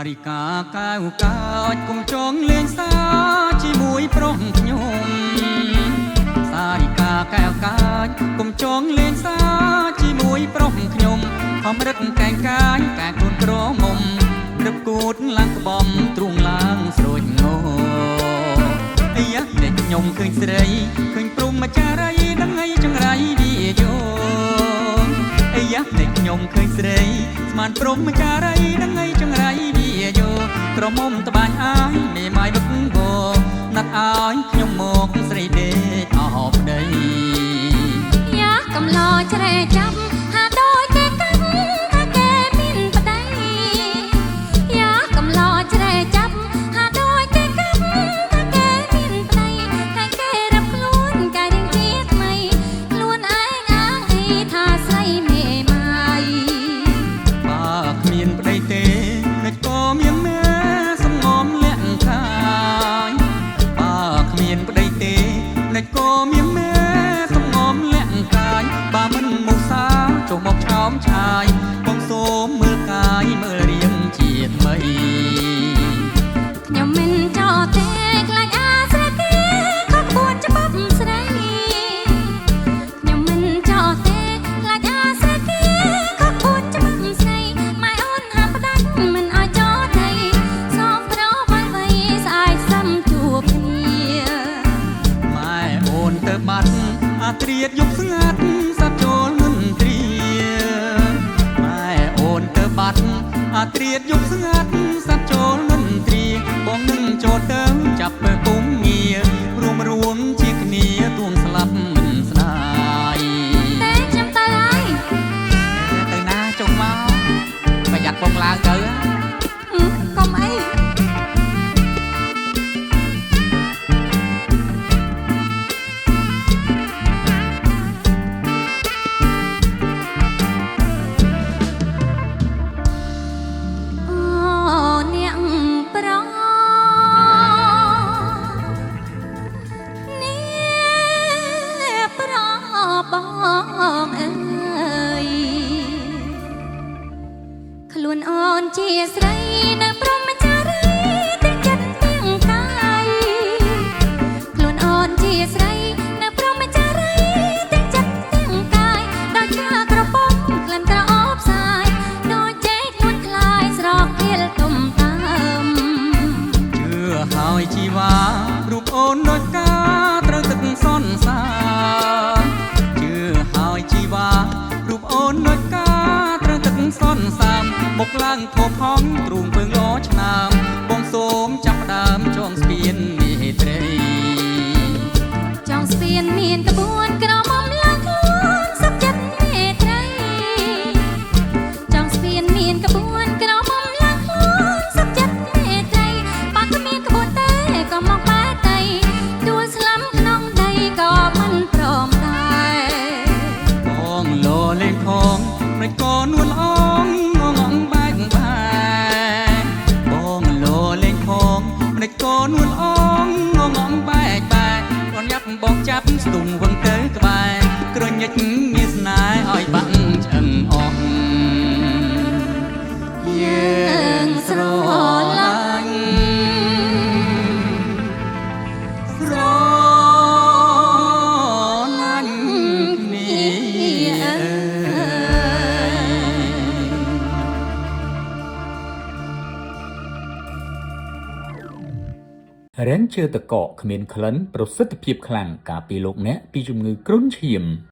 រិកាកៅកាចគុំចងលេងសាជាមួយប្រុសខ្ញុំសារិកាកៅកាចគុំចងលេងសាជាមួយប្រុសខ្ញុំខំរឹកកែងកាយកាខ្លួនក្រមុំរឹកគូតឡើងក្បំទ្រូងឡើងស្រួចងោអាយ៉ាតែខ្ញុំឃើញស្រីឃើញព្រំម្ចារីដឹងអីចង្រៃវាយោអាយ៉ាតែខ្ញុំឃើញស្រីស្មានព្រំម្ចារីដឹងអីចង្រៃវាយោក្រមុំត្បាញអាយមេម៉ាយដឹកបោណាត់ឲ្យខ្ញុំមកស្រីដេកអោបដីយ៉ាកំឡោជ្រែចាប់ហាដូចគេកាប់ថាគេមានប្តីយ៉ាកំឡោជ្រែចាប់ហាដូចគេកាប់ថាគេមានប្តីហើយគេរាប់ខ្លួនកាយរៀងជាថ្មីខ្លួនឯងអាងអីថាស្រីមេម៉ាយបើគ្មានប្តីទេនឹកក៏មានមែសំងំលាក់កាយបើគ្មានប្តីទេនឹកក៏មានមែសំងំលាក់កាយបើមិនមកសាចុះមកឆោមឆាយបងសូមមើលកាយមើលរៀងជាថ្មីខ្ញុំមិនចោលទេខ្លាចអាស្រ័យគេខកក្បួនច្បាប់ស្រីខ្ញុំមិនចោលទេខ្លាចអាស្រ័យគេខកក្បួនច្បាប់ស្រីម៉ែអូនហាផ្ដាច់មិនឲ្យចោលទេសូមប្រោបានໄວស្អាយសំជួបគ្នាម៉ែអូនទៅបាត់អាត្រៀតយប់ស្ងាត់សត្វចូលមិនត្រៀម៉ែអូនទៅបាត់អាត្រៀតយប់ស្ងាត់សត្វចូលមិនត្រៀបងនឹងចូលទៅចាប់ពើពុំងាររួមជាគ្នាទួងស្លាប់មិនស្ដាយតែខ្ញុំទៅហើយទៅណាចុះមកប្រយ័ត្នបងឡើងទៅកុំអីបងអើយខ្លួនអូនជាស្រីនៅព្រមចារីទាំងចិត្តទាំងកាយខ្លួនអូនជាស្រីនៅព្រមចារីទាំងចិត្តទាំងកាយដល់ចាក្រពំក្លិនក្រអូបសាយដូចចេកខ្លួនខ្លាយស្រកគៀលទុំតាមជឿហើយជីវ៉ារូបអូនដូចកាត្រូវទឹកសន្សាជីវ៉ារូបអូនដូចកាត្រូវទឹកសន្សាមមកឡើងធំហងទ្រូងពើងលោឆ្នាមបងសូមចាប់ដើមចងស្ពានមេត្រីចងស្ពានមានក្បួនក្រមុំឡើងខ្លួនសុខចិត្តមេត្រីចងស្ពានមានក្បួនក្រមុំឡើងខ្លួនសុខចិត្តមេត្រីបើគ្មានក្បួនទេក៏មកបែកដីដួលស្លាំក្នុងដីក៏មិនព្រមដែរលោលេងផងមិនក៏នួនអងងងបែកបែបងលោលេងផងមិនក៏នួនអងងងបែកបែគាត់ញ៉ាប់បងចាប់ស្ទុំវឹងទៅក្បែរក្រញិចមានស្នេហ៍ឲ្យបាក់ឆ្អឹងអស់យើងស្រឡាញ់រ៉េនជើតកកគ្មានក្លិនប្រសិទ្ធភាពខ្លាំងការពារលោកអ្នកពីជំងឺគ្រុនឈាម